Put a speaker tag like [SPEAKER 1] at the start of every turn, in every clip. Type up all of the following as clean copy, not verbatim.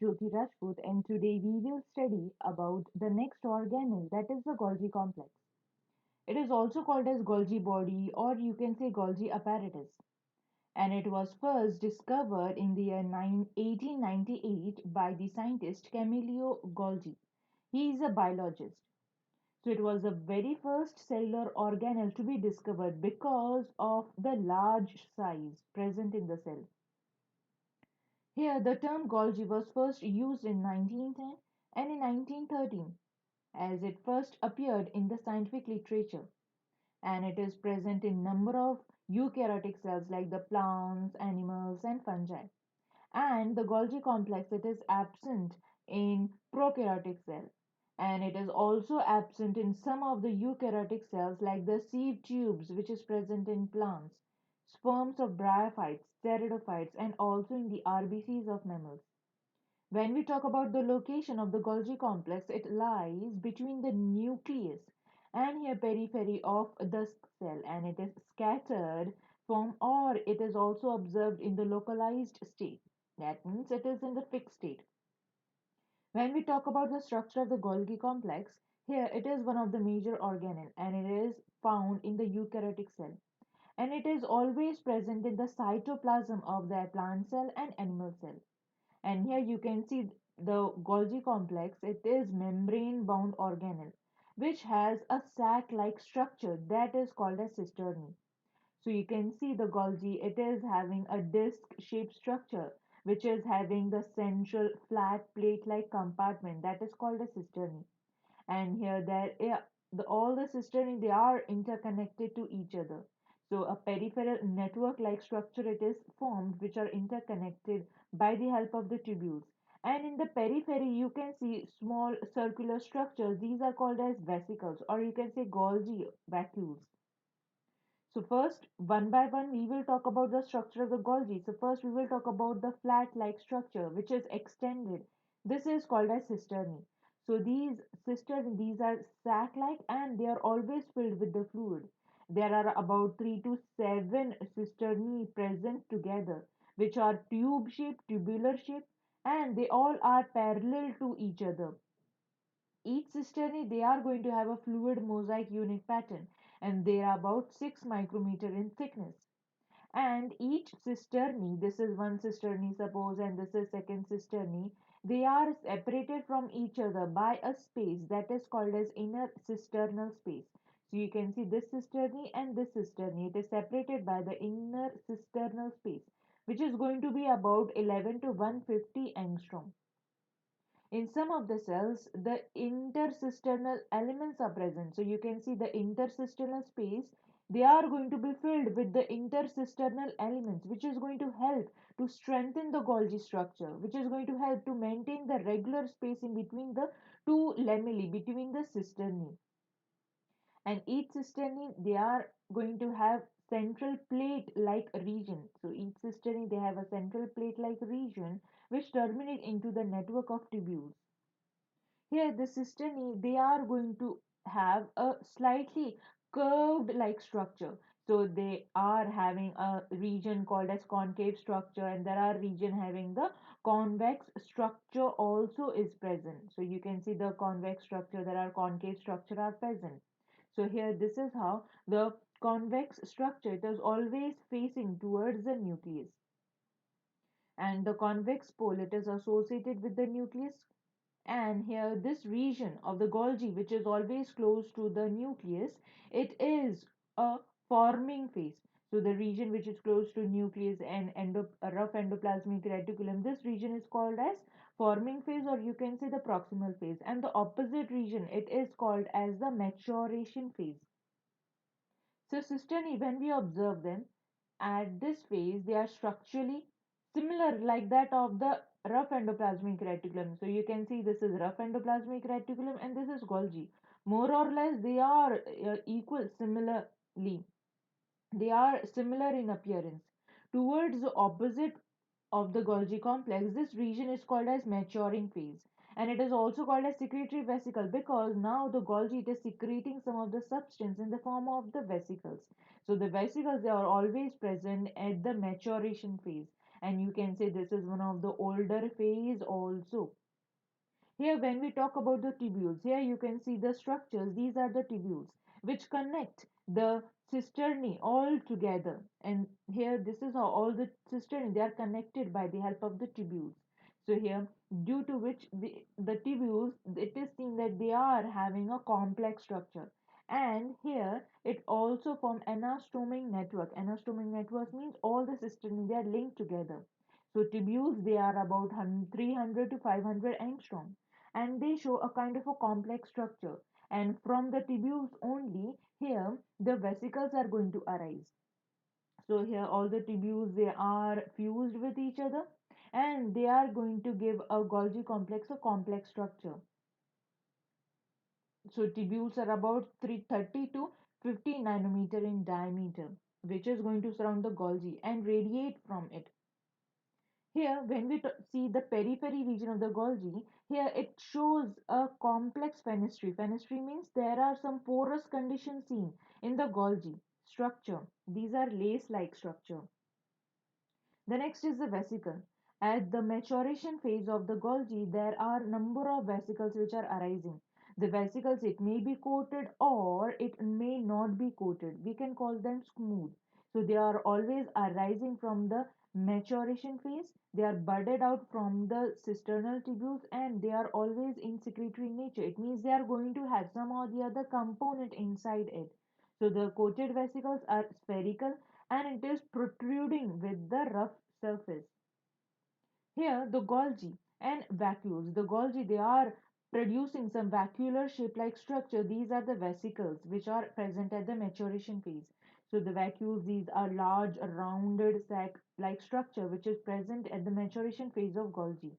[SPEAKER 1] Jyoti Rajput, and today we will study about the next organelle, that is the Golgi complex. It is also called as Golgi body, or you can say Golgi apparatus, and it was first discovered in the year 1898 by the scientist Camillo Golgi. He is a biologist. So it was the very first cellular organelle to be discovered because of the large size present in the cell. Here, the term Golgi was first used in 1910 and in 1913 as it first appeared in the scientific literature, and it is present in number of eukaryotic cells like the plants, animals, and fungi. And the Golgi complex, it is absent in prokaryotic cell, and it is also absent in some of the eukaryotic cells like the sieve tubes, which is present in plants, sperms of bryophytes, pteridophytes, and also in the RBCs of mammals. When we talk about the location of the Golgi complex, it lies between the nucleus and here periphery of the cell, and it is scattered from, or it is also observed in the localized state. That means it is in the fixed state. When we talk about the structure of the Golgi complex, here it is one of the major organelle and it is found in the eukaryotic cell, and it is always present in the cytoplasm of the plant cell and animal cell. And here you can see the Golgi complex. It is membrane bound organelle which has a sac like structure that is called as cisternae. So you can see the Golgi, it is having a disc shaped structure which is having the central flat plate like compartment that is called a cisternae. And here there yeah, all the cisternae they are interconnected to each other. So a peripheral network like structure it is formed which are interconnected by the help of the tubules. And in the periphery you can see small circular structures, these are called as vesicles, or you can say Golgi vacuoles. So first, one by one, we will talk about the structure of the Golgi. So first, we will talk about the flat-like structure, which is extended. This is called as cisternae. So these cisternae, these are sac-like, and they are always filled with the fluid. There are about 3 to 7 cisternae present together, which are tube-shaped, tubular shape, and they all are parallel to each other. Each cisternae they are going to have a fluid mosaic unit pattern, and they are about 6 micrometer in thickness. And each cisternae, this is one cisternae suppose and this is second cisternae, they are separated from each other by a space that is called as inner cisternal space. So you can see this cisternae and this cisternae, it is separated by the inner cisternal space, which is going to be about 11 to 150 angstrom. In some of the cells, the intercisternal elements are present. So you can see the intercisternal space, they are going to be filled with the intercisternal elements, which is going to help to strengthen the Golgi structure, which is going to help to maintain the regular spacing between the two lamellae, between the cisternae. And each cisternae, they are going to have central plate like region. So each cisternae, they have a central plate like region which terminate into the network of tubules. Here, the cisternae, they are going to have a slightly curved like structure. So they are having a region called as concave structure, and there are region having the convex structure also is present. So you can see the convex structure, there are concave structure are present. So here this is how the convex structure, it is always facing towards the nucleus, and the convex pole, it is associated with the nucleus. And here, this region of the Golgi, which is always close to the nucleus, it is a forming phase. So the region which is close to nucleus and rough endoplasmic reticulum, this region is called as forming phase, or you can say the proximal phase. And the opposite region, it is called as the maturation phase. So cisternae, when we observe them at this phase, they are structurally similar like that of the rough endoplasmic reticulum. So you can see this is rough endoplasmic reticulum and this is Golgi. More or less, they are equal, similarly. They are similar in appearance. Towards the opposite of the Golgi complex, this region is called as maturing phase. And it is also called as secretory vesicle because now the Golgi it is secreting some of the substance in the form of the vesicles. So the vesicles they are always present at the maturation phase. and you can say this is one of the older phase also. Here, when we talk about the tubules, here you can see the structures. These are the tubules which connect the cisternae all together. And here, this is how all the cisternae they are connected by the help of the tubules. So here, due to which the tubules, it is seen that they are having a complex structure. And here, it also form anastomic network. Anastomic network means all the cisternae they are linked together. So tubules they are about 300 to 500 angstrom, and they show a kind of a complex structure, and from the tubules only here the vesicles are going to arise. So here all the tubules they are fused with each other, and they are going to give a Golgi complex, a complex structure. So tubules are about 330 to 50 nanometer in diameter, which is going to surround the Golgi and radiate from it. Here, when we see the periphery region of the Golgi, here it shows a complex fenestrine. Fenestrine means there are some porous conditions seen in the Golgi structure. These are lace-like structure. The next is the vesicle. At the maturation phase of the Golgi, there are number of vesicles which are arising. The vesicles, it may be coated or it may not be coated. We can call them smooth. So they are always arising from the maturation phase. They are budded out from the cisternal tubules, and they are always in secretory nature. It means they are going to have some or the other component inside it. So the coated vesicles are spherical and it is protruding with the rough surface. Here, the Golgi and vacuoles. The Golgi, they are producing some vacuolar shape-like structure. These are the vesicles which are present at the maturation phase. So the vacuoles, these are large, rounded sac-like structure which is present at the maturation phase of Golgi.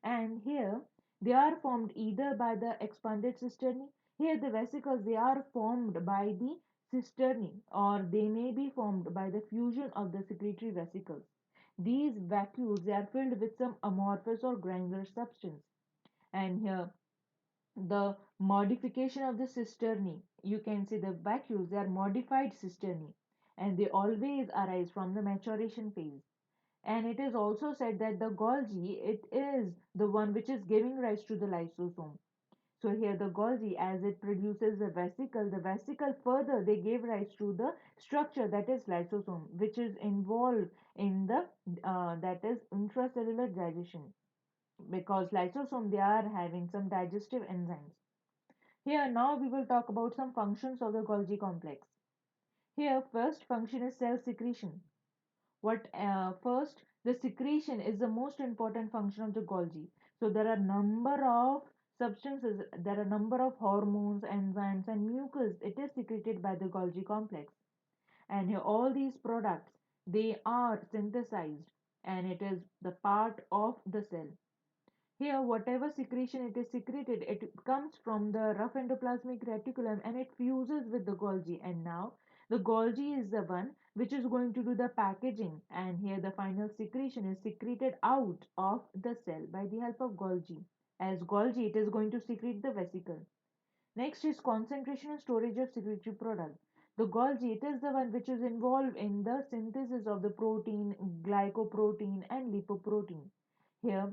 [SPEAKER 1] And here, they are formed either by the expanded cisternae. Here, the vesicles, they are formed by the cisternae, or they may be formed by the fusion of the secretory vesicles. These vacuoles they are filled with some amorphous or granular substance. And here, the modification of the cisternae, you can see the vacuoles, they are modified cisternae, and they always arise from the maturation phase. And it is also said that the Golgi, it is the one which is giving rise to the lysosome. So here the Golgi, as it produces the vesicle further they gave rise to the structure that is lysosome, which is involved in the that is intracellular digestion, because lysosome they are having some digestive enzymes. Here now we will talk about some functions of the Golgi complex. Here first function is cell secretion. What first the secretion is the most important function of the Golgi. So there are number of substances, there are number of hormones, enzymes and mucus, it is secreted by the Golgi complex, and here all these products they are synthesized, and it is the part of the cell. Here, whatever secretion it is secreted, it comes from the rough endoplasmic reticulum and it fuses with the Golgi. And now, the Golgi is the one which is going to do the packaging. And here, the final secretion is secreted out of the cell by the help of Golgi. As Golgi, it is going to secrete the vesicle. Next is concentration and storage of secretory product. The Golgi, it is the one which is involved in the synthesis of the protein, glycoprotein, and lipoprotein. Here,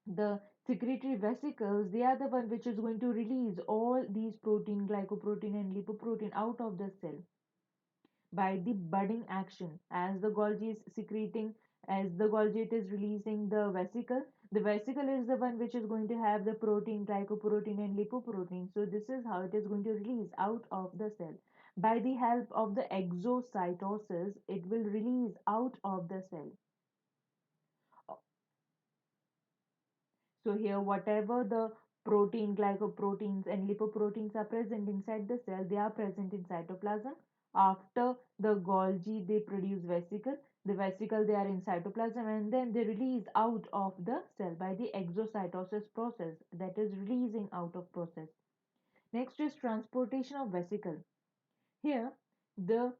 [SPEAKER 1] the secretory vesicles they are the one which is going to release all these protein, glycoprotein and lipoprotein out of the cell by the budding action. As the Golgi is secreting, as the Golgi it is releasing the vesicle is the one which is going to have the protein, glycoprotein and lipoprotein. So this is how it is going to release out of the cell. By the help of the exocytosis it will release out of the cell. So here, whatever the protein, glycoproteins, and lipoproteins are present inside the cell, they are present in cytoplasm. After the Golgi, they produce vesicle. The vesicle, they are in cytoplasm, and then they release out of the cell by the exocytosis process, that is releasing out of process. Next is transportation of vesicle. Here, the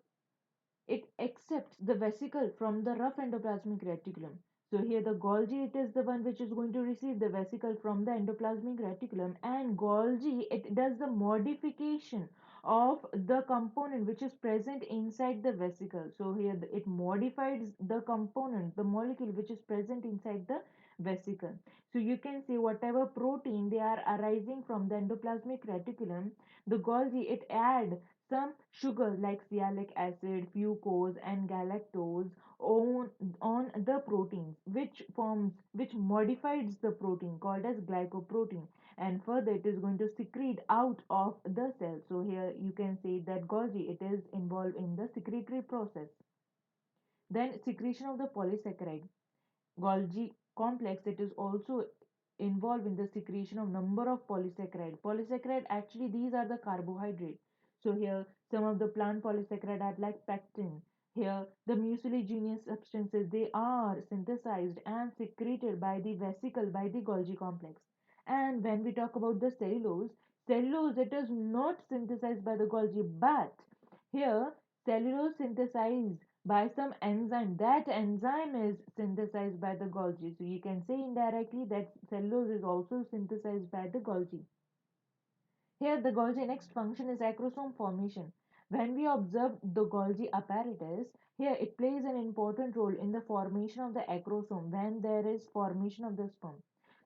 [SPEAKER 1] it accepts the vesicle from the rough endoplasmic reticulum. So here the Golgi it is the one which is going to receive the vesicle from the endoplasmic reticulum, and Golgi it does the modification of the component which is present inside the vesicle. So here it modifies the component, the molecule which is present inside the vesicle. So you can see whatever protein they are arising from the endoplasmic reticulum, the Golgi it add some sugar like sialic acid, fucose, and galactose on the proteins, which modifies the protein called as glycoprotein, and further it is going to secrete out of the cell. So here you can say that Golgi it is involved in the secretory process. Then secretion of the polysaccharide. Golgi complex it is also involved in the secretion of number of polysaccharide. Polysaccharide actually these are the carbohydrate. So here some of the plant polysaccharide are like pectin. Here the mucilaginous substances they are synthesized and secreted by the vesicle by the Golgi complex. And when we talk about the cellulose, cellulose it is not synthesized by the Golgi, but here cellulose synthesized by some enzyme. That enzyme is synthesized by the Golgi. So you can say indirectly that cellulose is also synthesized by the Golgi. Here, the Golgi next function is acrosome formation. When we observe the Golgi apparatus, here it plays an important role in the formation of the acrosome when there is formation of the sperm.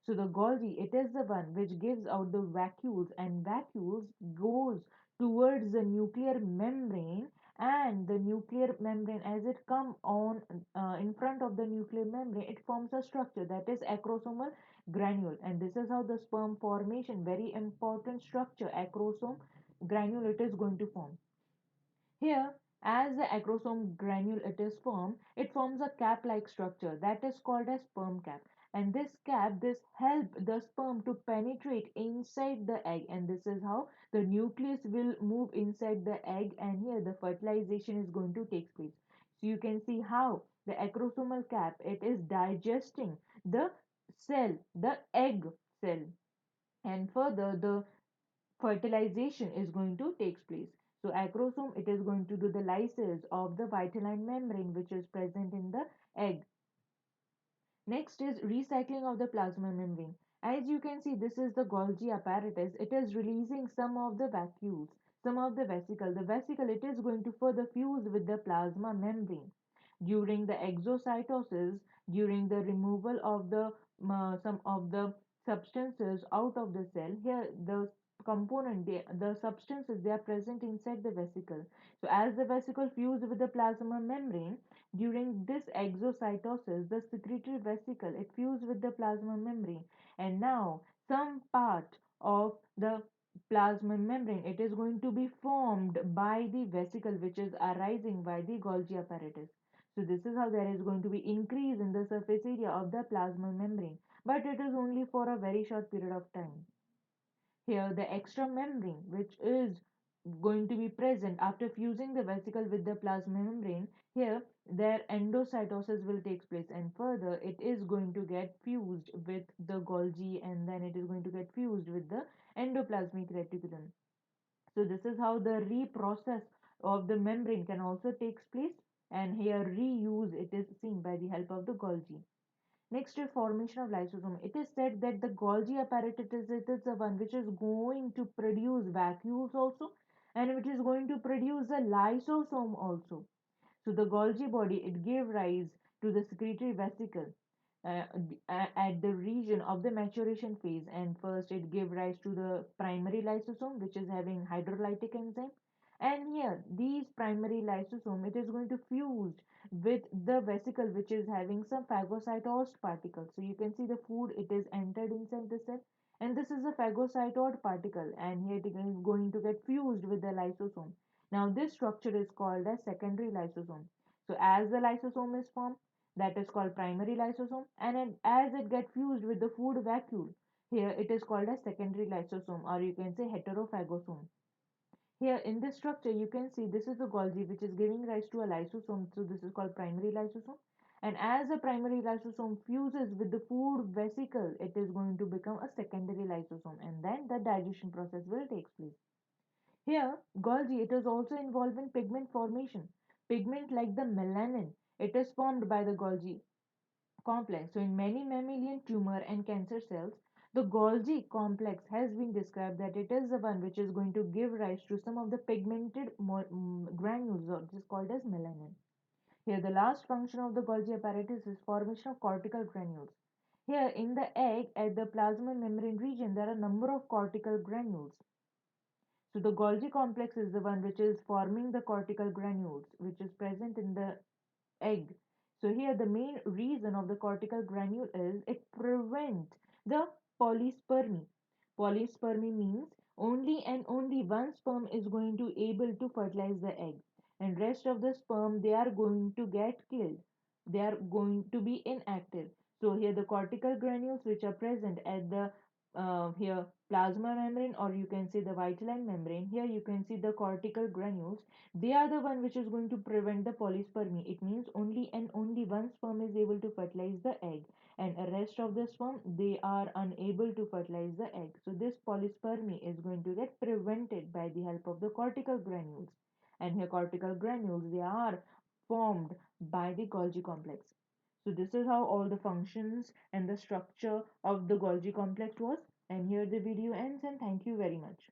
[SPEAKER 1] So the Golgi, it is the one which gives out the vacuoles, and vacuoles goes towards the nuclear membrane, and the nuclear membrane as it come on in front of the nuclear membrane it forms a structure that is acrosomal granule, and this is how the sperm formation, very important structure, acrosome granule it is going to form. Here, as the acrosome granule it is formed, it forms a cap-like structure that is called as sperm cap. And this cap, this help the sperm to penetrate inside the egg, and this is how the nucleus will move inside the egg, and here the fertilization is going to take place. So you can see how the acrosomal cap, it is digesting the cell, the egg cell, and further the fertilization is going to take place. So acrosome it is going to do the lysis of the vitelline membrane which is present in the egg. Next is recycling of the plasma membrane. As you can see, this is the Golgi apparatus. It is releasing some of the vacuoles, some of the vesicle. The vesicle it is going to further fuse with the plasma membrane. During the exocytosis, during the removal of the some of the substances out of the cell, here the component, the substances they are present inside the vesicle. So as the vesicle fuse with the plasma membrane, during this exocytosis, the secretory vesicle it fused with the plasma membrane, and now some part of the plasma membrane it is going to be formed by the vesicle which is arising by the Golgi apparatus. So this is how there is going to be increase in the surface area of the plasma membrane, but it is only for a very short period of time. Here, the extra membrane, which is going to be present after fusing the vesicle with the plasma membrane, here their endocytosis will take place, and further it is going to get fused with the Golgi, and then it is going to get fused with the endoplasmic reticulum. So this is how the reprocess of the membrane can also takes place, and here reuse it is seen by the help of the Golgi. Next is formation of lysosome. It is said that the Golgi apparatus it is the one which is going to produce vacuoles also, and which is going to produce a lysosome also. So the Golgi body it gave rise to the secretory vesicle at the region of the maturation phase, and first it gave rise to the primary lysosome which is having hydrolytic enzyme, and here these primary lysosome it is going to fuse with the vesicle which is having some phagocytosed particles. So you can see the food it is entered inside the cell, and this is a phagocytosed particle, and here it is going to get fused with the lysosome. Now this structure is called as secondary lysosome. So as the lysosome is formed, that is called primary lysosome, and as it get fused with the food vacuole, here it is called as secondary lysosome, or you can say heterophagosome. Here in this structure you can see this is the Golgi which is giving rise to a lysosome, so this is called primary lysosome, and as the primary lysosome fuses with the food vesicle it is going to become a secondary lysosome, and then the digestion process will take place. Here, Golgi it is also involved in pigment formation. Pigment like the melanin, it is formed by the Golgi complex. So in many mammalian tumor and cancer cells, The Golgi complex has been described that it is the one which is going to give rise to some of the pigmented granules, or which is called as melanin. Here, the last function of the Golgi apparatus is formation of cortical granules. Here, in the egg, at the plasma membrane region, there are a number of cortical granules. So, the Golgi complex is the one which is forming the cortical granules, which is present in the egg. So here the main reason of the cortical granule is it prevents the polyspermy. Polyspermy means only and only one sperm is going to able to fertilize the egg, and rest of the sperm they are going to get killed. They are going to be inactive. So here the cortical granules which are present at the here plasma membrane, or you can say the vitelline membrane. Here you can see the cortical granules, they are the one which is going to prevent the polyspermy. It means only and only one sperm is able to fertilize the egg, and the rest of the sperm they are unable to fertilize the egg. So this polyspermy is going to get prevented by the help of the cortical granules. And here cortical granules they are formed by the Golgi complex. So this is how all the functions and the structure of the Golgi complex was. And here the video ends, and thank you very much.